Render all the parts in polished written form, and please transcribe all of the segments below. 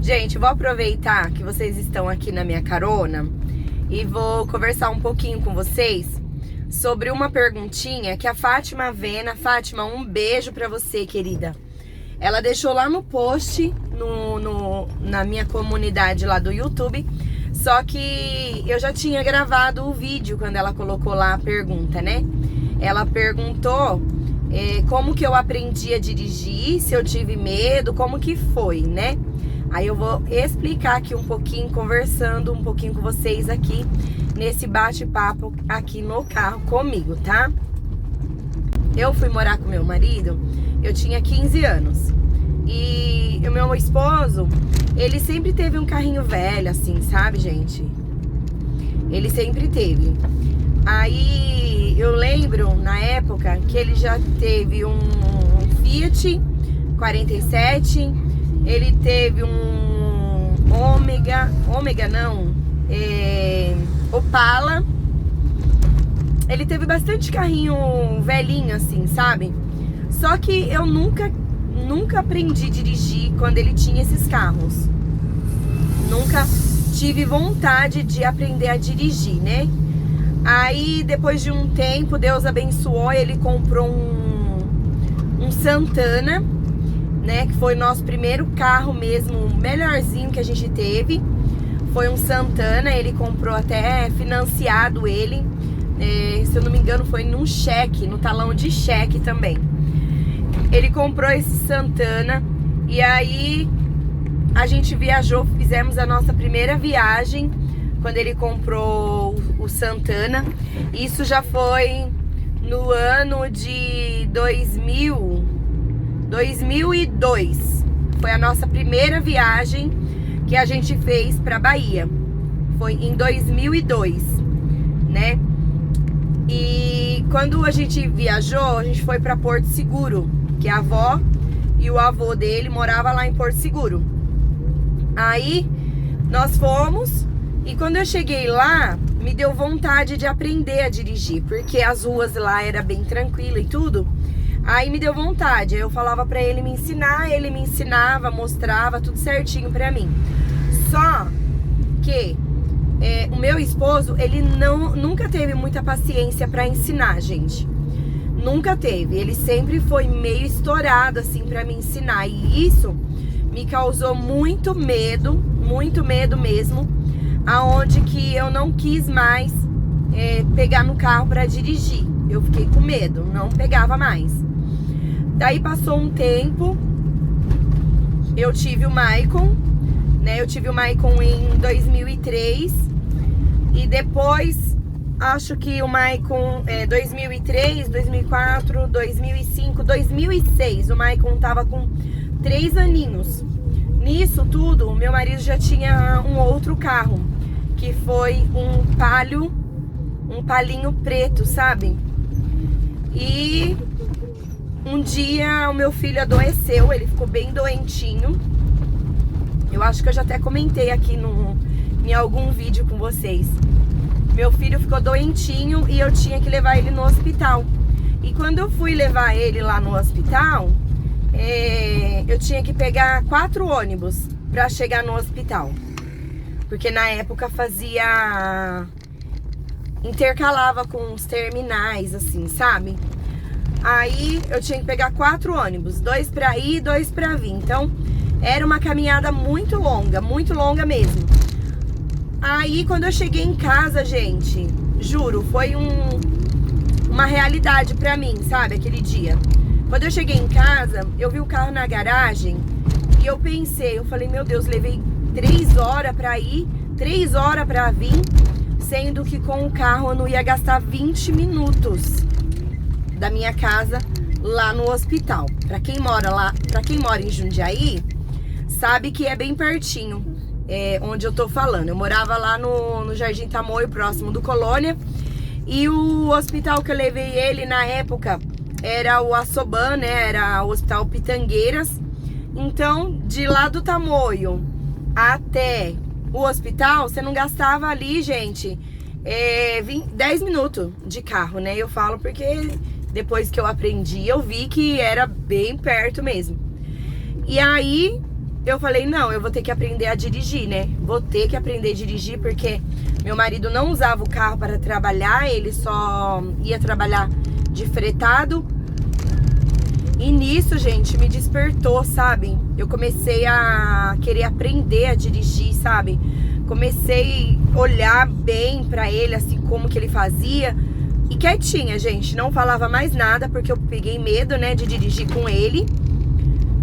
Gente, vou aproveitar que vocês estão aqui na minha carona e vou conversar um pouquinho com vocês sobre uma perguntinha que a Fátima Vena. Fátima, um beijo pra você, querida. Ela deixou lá no post, na minha comunidade lá do YouTube. Só que eu já tinha gravado o vídeo quando ela colocou lá a pergunta, né? Ela perguntou como que eu aprendi a dirigir, se eu tive medo, como que foi, né? Aí eu vou explicar aqui um pouquinho, conversando um pouquinho com vocês aqui, nesse bate-papo aqui no carro comigo, tá? Eu fui morar com meu marido, eu tinha 15 anos. E o meu esposo, ele sempre teve um carrinho velho, assim, sabe, gente? Ele sempre teve. Aí eu lembro, na época, que ele já teve um Fiat 47, ele teve um Opala. Ele teve bastante carrinho velhinho, assim, sabe? Só que eu nunca aprendi a dirigir quando ele tinha esses carros. Nunca tive vontade de aprender a dirigir, né? Aí, depois de um tempo, Deus abençoou, ele comprou um Santana, né? Que foi nosso primeiro carro mesmo, melhorzinho que a gente teve. Foi um Santana, ele comprou até financiado ele. Se eu não me engano, foi num cheque, no talão de cheque também. Ele comprou esse Santana e aí a gente viajou, fizemos a nossa primeira viagem quando ele comprou o Santana. Isso já foi no ano de 2002. Foi a nossa primeira viagem que a gente fez para Bahia. Foi em 2002, né? E quando a gente viajou, a gente foi para Porto Seguro, que a avó e o avô dele moravam lá em Porto Seguro. Aí nós fomos e quando eu cheguei lá, me deu vontade de aprender a dirigir, porque as ruas lá eram bem tranquilas e tudo. Aí me deu vontade, aí eu falava pra ele me ensinar, ele me ensinava, mostrava tudo certinho pra mim. Só que o meu esposo, ele nunca teve muita paciência pra ensinar, gente. Nunca teve, ele sempre foi meio estourado assim pra me ensinar. E isso me causou muito medo mesmo, aonde que eu não quis mais pegar no carro pra dirigir. Eu fiquei com medo, não pegava mais. Daí passou um tempo, eu tive o Maicon, né? Eu tive o Maicon em 2003 e depois, acho que o Maicon 2003, 2004, 2005, 2006, o Maicon tava com 3 aninhos. Nisso tudo, meu marido já tinha um outro carro, que foi um palinho preto, sabe? E um dia o meu filho adoeceu, ele ficou bem doentinho. Eu acho que eu já até comentei aqui em algum vídeo com vocês. Meu filho ficou doentinho e eu tinha que levar ele no hospital. E quando eu fui levar ele lá no hospital, eu tinha que pegar 4 ônibus pra chegar no hospital. Porque na época intercalava com os terminais, assim, sabe? Aí eu tinha que pegar 4 ônibus, 2 pra ir e 2 pra vir. Então era uma caminhada muito longa mesmo. Aí quando eu cheguei em casa, gente, juro, foi uma realidade pra mim, sabe, aquele dia. Quando eu cheguei em casa, eu vi o carro na garagem e eu falei, meu Deus, levei 3 horas pra ir, 3 horas pra vir, sendo que com o carro eu não ia gastar 20 minutos da minha casa lá no hospital. Pra quem mora em Jundiaí, sabe que é bem pertinho, onde eu tô falando. Eu morava lá no Jardim Tamoio, próximo do Colônia, e o hospital que eu levei ele na época era o Assoban, né? Era o Hospital Pitangueiras. Então, de lá do Tamoio até o hospital, você não gastava ali, gente, 10 minutos de carro, né? Eu falo porque depois que eu aprendi, eu vi que era bem perto mesmo. E aí eu falei, não, eu vou ter que aprender a dirigir, né? Vou ter que aprender a dirigir, porque meu marido não usava o carro para trabalhar, ele só ia trabalhar de fretado. E nisso, gente, me despertou, sabe? Eu comecei a querer aprender a dirigir, sabe? Comecei a olhar bem pra ele, assim, como que ele fazia. E quietinha, gente, não falava mais nada, porque eu peguei medo, né, de dirigir com ele.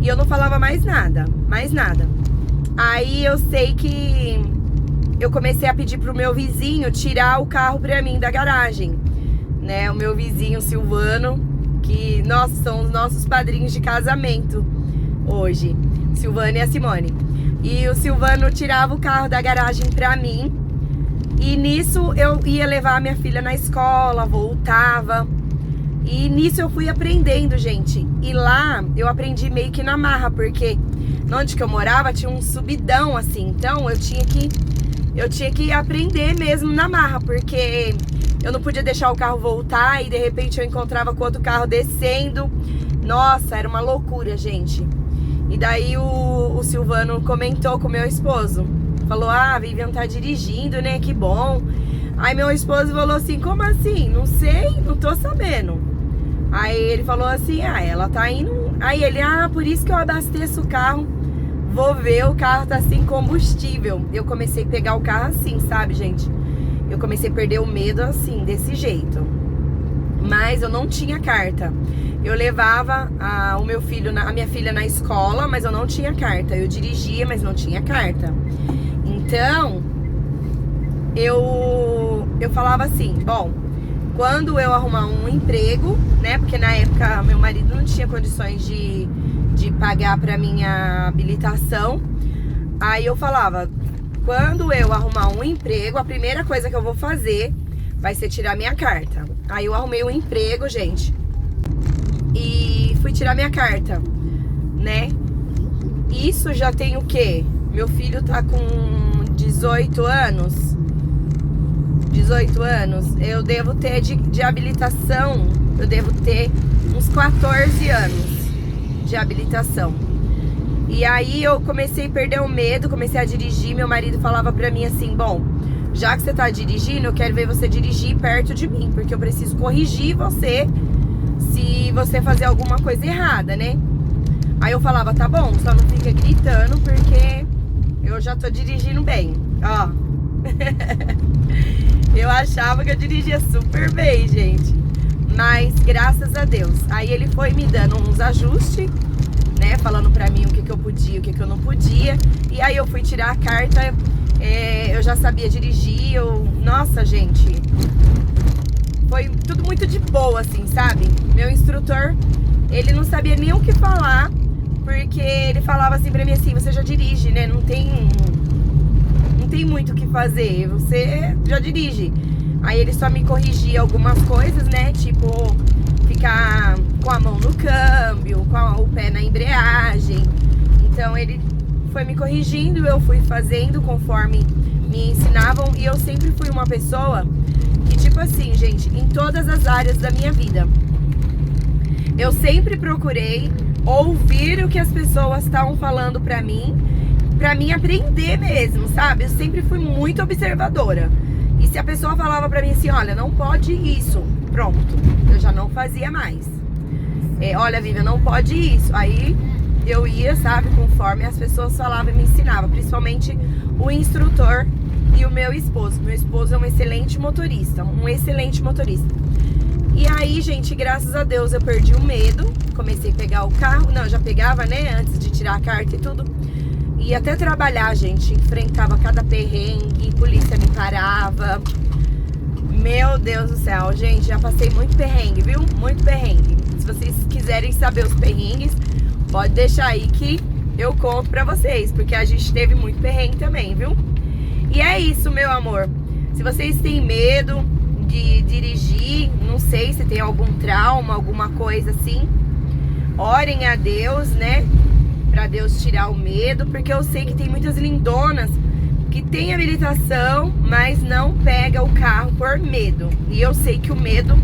E eu não falava mais nada, mais nada. Aí eu sei que eu comecei a pedir pro meu vizinho tirar o carro pra mim da garagem, né? O meu vizinho Silvano, que, nossa, são os nossos padrinhos de casamento hoje, Silvano e a Simone. E o Silvano tirava o carro da garagem pra mim. E nisso eu ia levar a minha filha na escola, voltava. E nisso eu fui aprendendo, gente. E lá eu aprendi meio que na marra, porque onde que eu morava tinha um subidão assim. Então eu tinha que aprender mesmo na marra, porque eu não podia deixar o carro voltar e de repente eu encontrava com outro carro descendo. Nossa, era uma loucura, gente. E daí o Silvano comentou com o meu esposo. Falou, ah, a Vivian tá dirigindo, né? Que bom. Aí meu esposo falou assim, como assim? Não sei, não tô sabendo. Aí ele falou assim, ah, ela tá indo... Aí ele, ah, por isso que eu abasteço o carro. Vou ver, o carro tá sem combustível. Eu comecei a pegar o carro assim, sabe, gente? Eu comecei a perder o medo assim, desse jeito. Mas eu não tinha carta. Eu levava a minha filha na escola, mas eu não tinha carta. Eu dirigia, mas não tinha carta. Então, eu falava assim, bom, quando eu arrumar um emprego, né? Porque na época meu marido não tinha condições de pagar pra minha habilitação. Aí eu falava, quando eu arrumar um emprego, a primeira coisa que eu vou fazer vai ser tirar minha carta. Aí eu arrumei um emprego, gente, e fui tirar minha carta, né? Isso já tem o quê? Meu filho tá com 18 anos. 18 anos. Eu devo ter de habilitação, eu devo ter uns 14 anos de habilitação. E aí eu comecei a perder o medo, comecei a dirigir. Meu marido falava pra mim assim, bom, já que você tá dirigindo, eu quero ver você dirigir perto de mim, porque eu preciso corrigir você se você fazer alguma coisa errada, né? Aí eu falava, tá bom, só não fica gritando, porque eu já tô dirigindo bem, ó. Eu achava que eu dirigia super bem, gente. Mas graças a Deus. Aí ele foi me dando uns ajustes, né? Falando pra mim o que eu podia, o que eu não podia. E aí eu fui tirar a carta. Eu já sabia dirigir. Nossa, gente. Foi tudo muito de boa, assim, sabe? Meu instrutor, ele não sabia nem o que falar. Porque ele falava assim pra mim assim, você já dirige, né? Não tem muito o que fazer, você já dirige. Aí ele só me corrigia algumas coisas, né? Tipo, ficar com a mão no câmbio, com o pé na embreagem. Então ele foi me corrigindo, eu fui fazendo conforme me ensinavam. E eu sempre fui uma pessoa que, tipo assim, gente, em todas as áreas da minha vida, eu sempre procurei ouvir o que as pessoas estavam falando pra mim aprender mesmo, sabe? Eu sempre fui muito observadora. E se a pessoa falava pra mim assim, olha, não pode isso, pronto, eu já não fazia mais. Olha, Vivian, não pode isso. Aí eu ia, sabe, conforme as pessoas falavam e me ensinavam, principalmente o instrutor e o meu esposo. Meu esposo é um excelente motorista, E aí, gente, graças a Deus eu perdi o medo, comecei a pegar o carro, não, eu já pegava, né, antes de tirar a carta e tudo. E até trabalhar, gente, enfrentava cada perrengue, polícia me parava. Meu Deus do céu, gente, já passei muito perrengue, viu? Muito perrengue. Se vocês quiserem saber os perrengues, pode deixar aí que eu conto pra vocês, porque a gente teve muito perrengue também, viu? E é isso, meu amor. Se vocês têm medo de dirigir, não sei se tem algum trauma, alguma coisa assim, orem a Deus, né? Pra Deus tirar o medo, porque eu sei que tem muitas lindonas que tem habilitação, mas não pega o carro por medo. E eu sei que o medo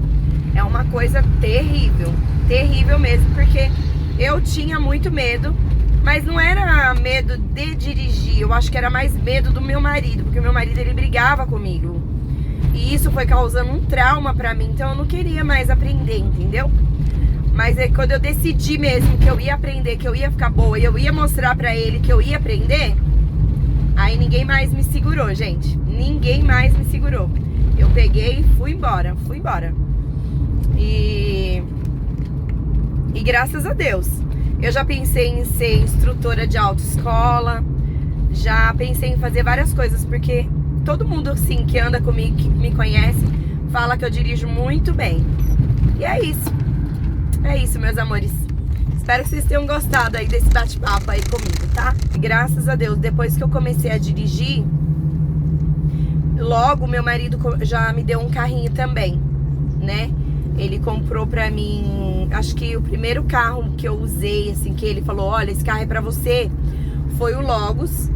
é uma coisa terrível, terrível mesmo, porque eu tinha muito medo Mas não era medo de dirigir, eu acho que era mais medo do meu marido, porque o meu marido, ele brigava comigo. E isso foi causando um trauma pra mim, então eu não queria mais aprender, entendeu? Mas é quando eu decidi mesmo que eu ia aprender, que eu ia ficar boa e eu ia mostrar pra ele que eu ia aprender, aí ninguém mais me segurou, gente. Ninguém mais me segurou. Eu peguei e fui embora. E graças a Deus. Eu já pensei em ser instrutora de autoescola, já pensei em fazer várias coisas, porque todo mundo assim que anda comigo, que me conhece, fala que eu dirijo muito bem. E é isso, meus amores. Espero que vocês tenham gostado aí desse bate-papo aí comigo, tá? E graças a Deus, depois que eu comecei a dirigir, logo meu marido já me deu um carrinho também, né? Ele comprou pra mim, acho que o primeiro carro que eu usei, assim, que ele falou, olha, esse carro é pra você, foi o Logos,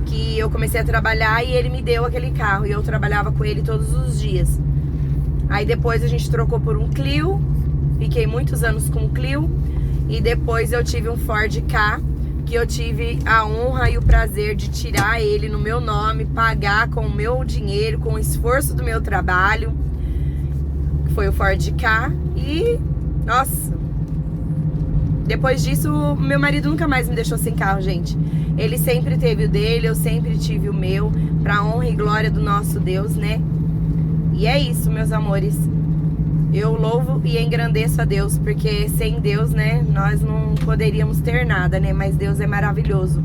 que eu comecei a trabalhar e ele me deu aquele carro, e eu trabalhava com ele todos os dias. Aí depois a gente trocou por um Clio, fiquei muitos anos com o Clio, e depois eu tive um Ford Ka, que eu tive a honra e o prazer de tirar ele no meu nome, pagar com o meu dinheiro, com o esforço do meu trabalho. Foi o Ford Ka e, nossa, depois disso, meu marido nunca mais me deixou sem carro, gente. Ele sempre teve o dele, eu sempre tive o meu, pra honra e glória do nosso Deus, né? E é isso, meus amores. Eu louvo e engrandeço a Deus, porque sem Deus, né, nós não poderíamos ter nada, né? Mas Deus é maravilhoso.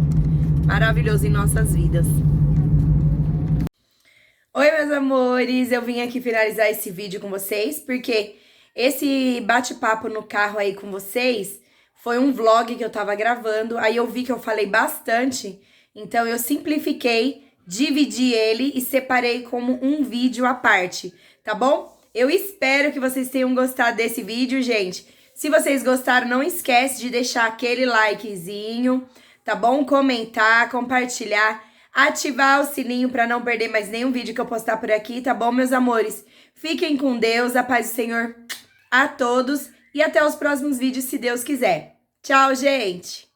Maravilhoso em nossas vidas. Oi, meus amores, eu vim aqui finalizar esse vídeo com vocês, porque esse bate-papo no carro aí com vocês foi um vlog que eu tava gravando, aí eu vi que eu falei bastante, então eu simplifiquei, dividi ele e separei como um vídeo à parte, tá bom? Eu espero que vocês tenham gostado desse vídeo, gente. Se vocês gostaram, não esquece de deixar aquele likezinho, tá bom? Comentar, compartilhar, ativar o sininho para não perder mais nenhum vídeo que eu postar por aqui, tá bom, meus amores? Fiquem com Deus, a paz do Senhor a todos e até os próximos vídeos, se Deus quiser. Tchau, gente!